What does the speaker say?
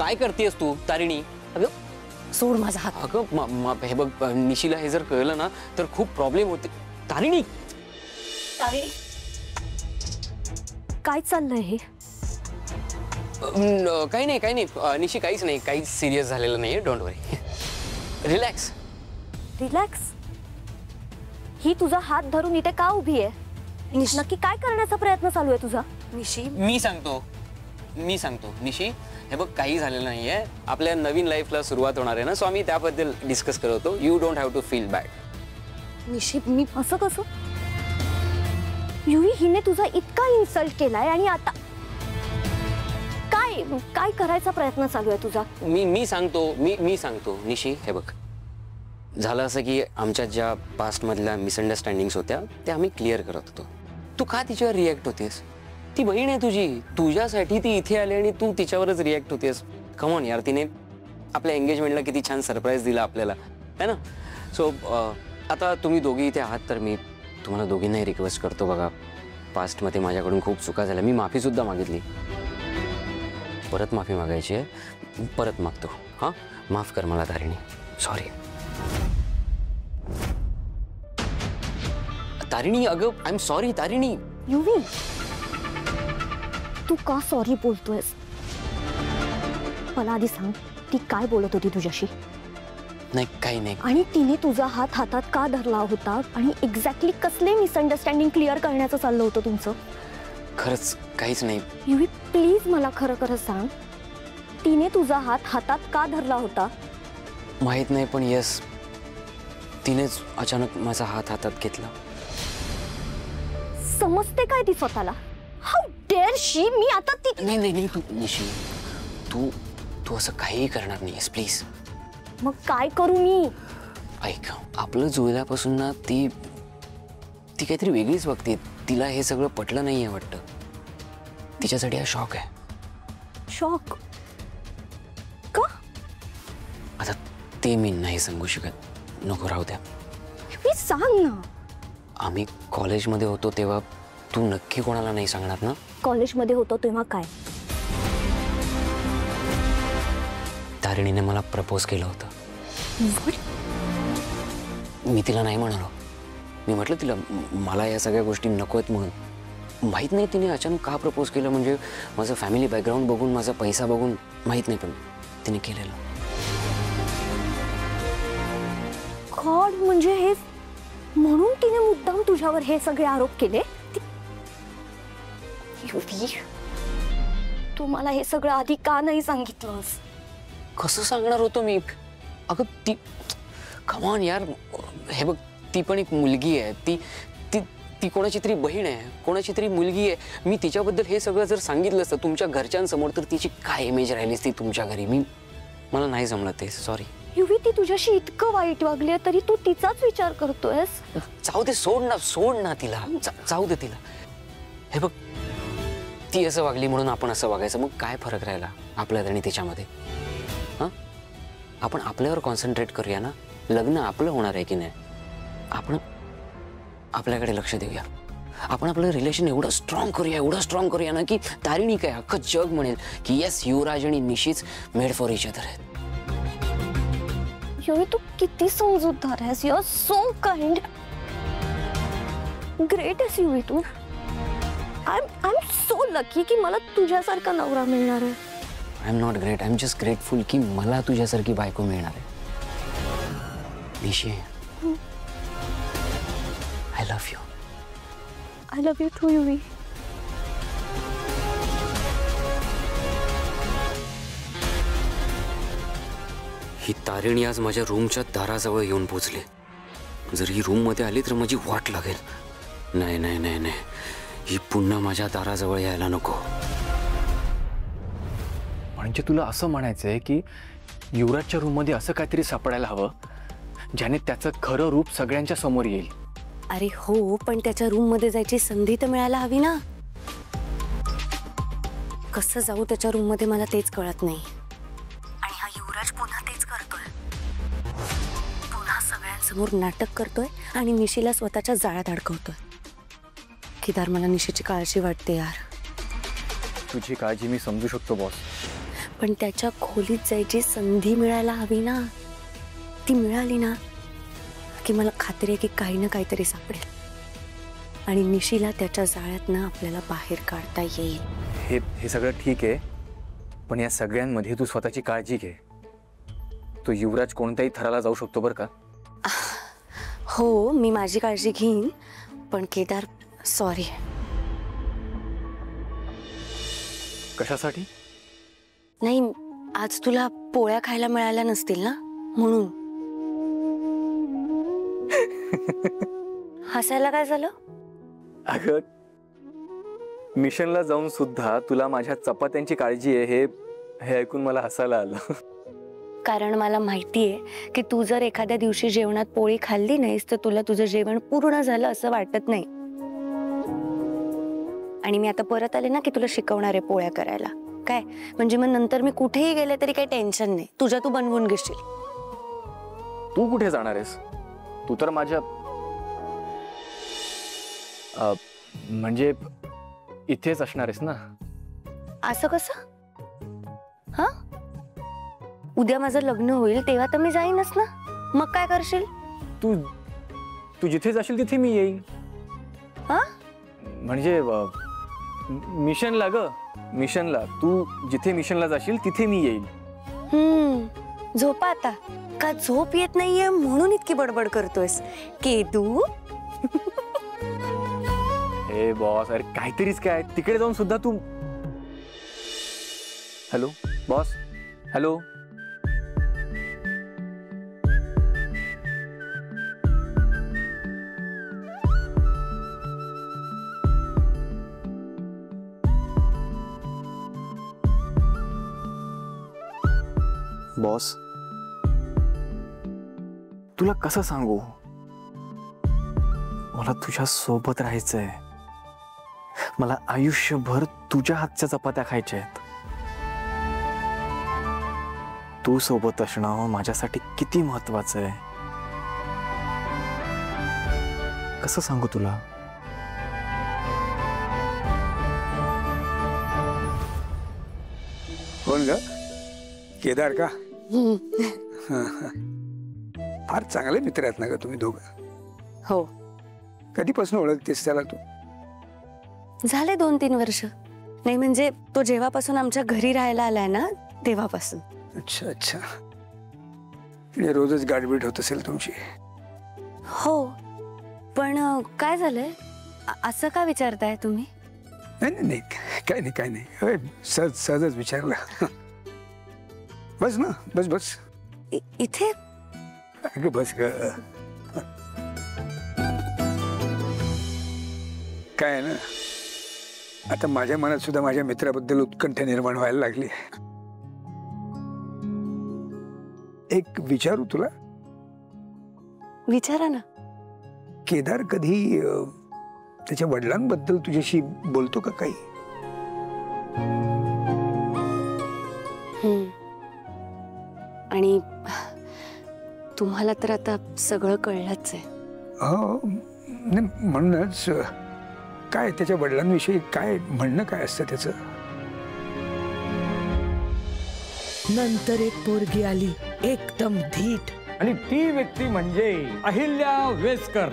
काय करतेस तू तारिणी? अगं सोड माझा हात. अगं हे बघ, निशीला हे जर कळलं ना तर खूप प्रॉब्लेम होते. तारिणी काय चाललंय हे? काही नाही निशी, काहीच नाही, काहीच सिरियस झालेलं नाहीये. Don't worry, relax. रिलॅक्स? ही तुझा हात धरून इथे का उभी आहे? नक्की काय करण्याचा प्रयत्न चालू आहे तुझा? निशी, मी सांगतो निशी, हे बघ काही झालेलं नाहीये. आपल्या नवीन लाईफला सुरुवात होणार आहे ना, सो आम्ही त्याबद्दल डिस्कस करत होतो. You don't have to feel bad. Nishi, मी असं कसं? युवी, हिने तुझा इतका इन्सल्ट केलाय आणि आता काय काय करायचा प्रयत्न चालू आहे तुझा? मी सांगतो निशी, हे बघ, झालं असं की आमच्या ज्या पास्ट मधल्या मिसअंडरस्टँडिंग्स होत्या त्या आम्ही क्लिअर करत होतो. तू का तिच्यावर रिॲक्ट होतेस? ती बहीण आहे तुझी, तुझ्यासाठी ती इथे आली आणि तू तिच्यावरच रिॲक्ट होतेस. कम ऑन यार, तिने आपल्या एंगेजमेंटला किती छान सरप्राईज दिला आपल्याला, है ना? सो आता तुम्ही दोघी इथे आहात तर मी तुम्हाला दोघींनाही रिक्वेस्ट करतो. बघा, पास्टमध्ये माझ्याकडून खूप चुका झाल्या. मी माफीसुद्धा मागितली. परत माफी मागायची आहे, परत मागतो. हां, माफ कर मला तारिणी. सॉरी तारिणी. अगं आय एम सॉरी तारिणी. युवी, तू का सॉरी बोलतोयस? मला आधी सांग, ती काय बोलत होती तुझ्याशी? नाही, काही नाही. आणि तिने तुझा हात हातात का धरला होता आणि एक्झॅक्टली कसले मिसअंडरस्टँडिंग क्लिअर करण्याचं चाललं होतं तुमचं? खरंच काहीच नाही. युवी, प्लीज मला खरं खरं सांग, तिने तुझा हात हातात का धरला होता? माहित नाही, पण येस, तिनेच अचानक माझा हात हातात घेतला. समजते काय ती स्वतःला? हाऊ डेअर शी! मी आता ती नाही तू निशी, तू असं काहीही करणार नाहीस प्लीज. मग काय करू मी? ऐक, आपलं जुळल्यापासून ना ती काहीतरी वेगळीच बघते. तिला हे सगळं पटलं नाहीये वाटतं. तिच्यासाठी हा शॉक आहे. शॉक का? आता ते मी नाही सांगू शकत. नको, राहू द्या. मी सांग ना. आम्ही कॉलेजमध्ये होतो तेव्हा तू नक्की कोणाला नाही सांगणार ना? कॉलेजमध्ये होतो तेव्हा काय? तारिणीने मला प्रपोज केलं होतं. मी तिला नाही म्हणालो. मी म्हटलं तिला मला या सगळ्या गोष्टी नको आहेत म्हणून. माहीत नाही तिने अचानक का प्रपोज केलं. म्हणजे माझं फॅमिली बॅकग्राऊंड बघून, माझा पैसा बघून माहीत नाही, पण तिने केलेलं. गॉड, म्हणजे हे म्हणून तिने मुद्दाम तुझ्यावर हे सगळे आरोप केले? युवी, तू मला हे सगळं आधी का नाही सांगितलंस? कसं सांगणार होतो मी? अगं ती, कम ऑन यार, हे बघ, ती पण एक मुलगी आहे. ती कोणाची तरी बहीण आहे, कोणाची तरी मुलगी आहे. मी तिच्याबद्दल हे सगळं जर सांगितलं असतं तुमच्या घरच्यांसमोर तर तिची काय इमेज राहिली असती तुमच्या घरी. मला नाही जमलं ते, सॉरी. युवी, ती तुझ्याशी इतकं वाईट वागली तरी तू तिचाच विचार करतोयस? जाऊ दे, सोड ना तिला, जाऊ दे तिला. हे बघ, ती असं वागली म्हणून आपण असं वागायचं, मग काय फरक राहिला आपल्यात आणि तिच्यामध्ये? हां, आपण आपल्यावर कॉन्सन्ट्रेट करूया ना. लग्न आपलं होणार आहे की नाही, आपण आपल्याकडे लक्ष देऊया. आपण आपलं रिलेशन एवढं स्ट्रॉंग करूया ना की तारिणी काय अख्खं जग म्हणेल की येस, युवराज आणि निशीच मेड फॉर इच अदर आहेत. युवी, तू किती समजूतदार आहेस. You are so kind, great आहेस युवी तू. आय एम सो लकी की मला तुझ्यासारखा नवरा मिळणार आहे. I am not great, I am just grateful की मला तुझ्यासारखी बायको मिळणार आहे. Nishi, I love you. I love you too Yuvi. ही तारिणी आज माझ्या रूमच्या दाराजवळ येऊन पोचली. जर ही रूम मध्ये आली तर माझी वाट लागेल. नाही नाही नाही नाही, ही पुन्हा माझ्या दाराजवळ यायला नको. म्हणजे तुला असं म्हणायचंय की युवराजच्या रूम मध्ये असं काहीतरी सापडायला हवं ज्याने त्याचं खरं रूप सगळ्यांच्या समोर येईल. अरे हो, पण त्याच्या रूम मध्ये जायची संधी तर मिळायला हवी ना. कसं जाऊ त्याच्या रूम मध्ये मला तेच कळत नाही. आणि हा युवराज पुन्हा तेच करतोय. पुन्हा सगळ्यांसमोर नाटक करतोय आणि निशीला स्वतःच्या जाळ्यात अडकवतोय. केदार, मला निशीची काळजी वाटते यार. तुझी काळजी मी समजू शकतो बॉस, पण त्याच्या खोलीत जायची संधी मिळायला हवी ना. ती मिळाली ना की मला खात्री आहे की काही ना काहीतरी सापडेल आणि निशीला त्याच्या जाळ्यातनं आपल्याला बाहेर काढता येईल. हे सगळं ठीक आहे, पण या सगळ्यांमध्ये तू स्वतःची काळजी घे. तो युवराज कोणत्याही थराला जाऊ शकतो बरं का. हो, मी माझी काळजी घेईन, पण केदार सॉरी. कशासाठी? नाही, आज तुला पोळ्या खायला मिळाल्या नसतील ना म्हणून. हसायला काय झालं? अगं, मिशनला जाऊन सुद्धा तुला माझ्या चपात्यांची काळजी आहे हे ऐकून मला हसायला आलं. कारण मला माहितीये की तू जर एखाद्या दिवशी जेवणात पोळी खाल्ली नाहीस तर तुला तुझं जेवण पूर्ण झालं असं वाटत नाही. आणि मी आता परत आले ना की तुला शिकवणार आहे पोळ्या करायला. काय म्हणजे मग नंतर मी कुठेही गेले तरी काही टेन्शन नाही, तुझ्या तू बनवून घेशील. तू कुठे जाणार आहेस? तू तर माझ्या म्हणजे इथेच असणार आहेस ना. असं कसं? हा, उद्या माझं लग्न होईल तेव्हा तर मी जाईनच ना. मग काय करशील? तू जिथे जाशील तिथे मी येईन. हा, म्हणजे मिशनला ग, मिशनला. तू जिथे मिशनला जाशील तिथे मी येईल. झोपा आता. का झोप येत नाहीये म्हणून इतकी बडबड करतोयस केदू? हे बॉस, अरे काहीतरीच काय. तिकडे जाऊन सुद्धा तू. Hello boss, hello. बॉस, तुला कसं सांगू, मला तुझ्या सोबत राहायचंय. मला आयुष्यभर तुझ्या हातच्या चपात्या खायच्या आहेत. तू सोबत असणं माझ्यासाठी किती महत्वाचं आहे कसं सांगू तुला. कोण ग? केदार का? फार चांगले मित्र आहेत ना ग तुम्ही दोघं? हो. कधीपासून ओळखतेस त्याला तू? झाले 2-3 वर्ष. नाही म्हणजे तो जेव्हापासून आमच्या घरी राहायला आलाय ना तेव्हापासून. अच्छा अच्छा. रोजच गाठभेट होत असेल तुमची? हो, पण काय झालंय असं का विचारताय तुम्ही? नाही नाही नाही, काय नाही. सहजच विचारलं. बस ना, बस. इथे? अगं बस ग. काय ना, आता माझ्या मनात सुद्धा माझ्या मित्राबद्दल उत्कंठ निर्माण व्हायला लागली. एक विचारू तुला? विचारा ना. केदार कधी त्याच्या वडिलांबद्दल तुझ्याशी बोलतो का काही? आणि तुम्हाला तर आता सगळं कळलंच आहे. हो, म्हणूनच काय त्याच्या वडिलांविषयी काय म्हणणं काय असतं त्याचं? नंतर एक पोरगी आली एकदम धीट, आणि ती व्यक्ती म्हणजे अहिल्या वेसकर.